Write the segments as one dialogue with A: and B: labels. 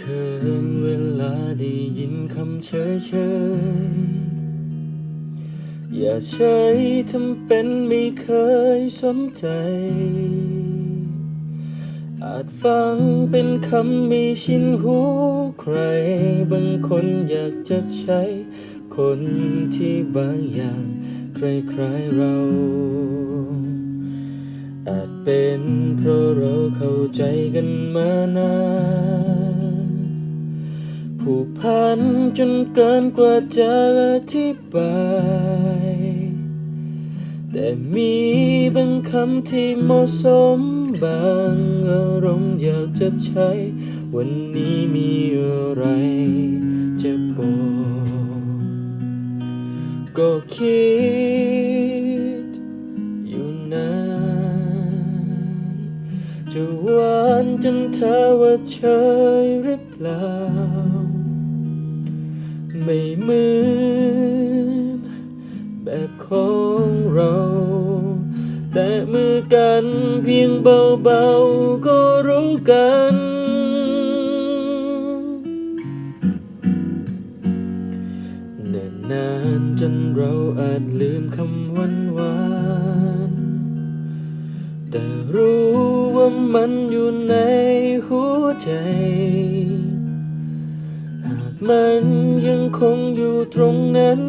A: ขินเวลาได้ยินคำเฉยอย่าใช้ทำเป็นไม่เคยสนใจอาจฟังเป็นคำไม่ชินหูใครบางคนอยากจะใช้คนที่บางอย่างคล้ายๆเราอาจเป็นเพราะเราเข้าใจกันมานานผูกพันจนเกินกว่าจะอธิบายแต่มีบางคำที่เหมาะสมบางอารมณ์อยากจะใช้วันนี้มีอะไรจะบอกก็คิดอยู่นานจะหวานจนเธอว่าเฉยหรือเปล่าไม่เหมือนแบบของเราแต่มือกันเพียงเบาๆก็รู้กันเนิ่นนานจนเราอาจลืมคำหวานแต่รู้ว่ามันอยู่ในหัวใจหากมันยังคงอยู่ตรงนั้น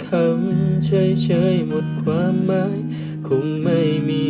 A: คำเฉยๆหมดความหมายคงไม่มี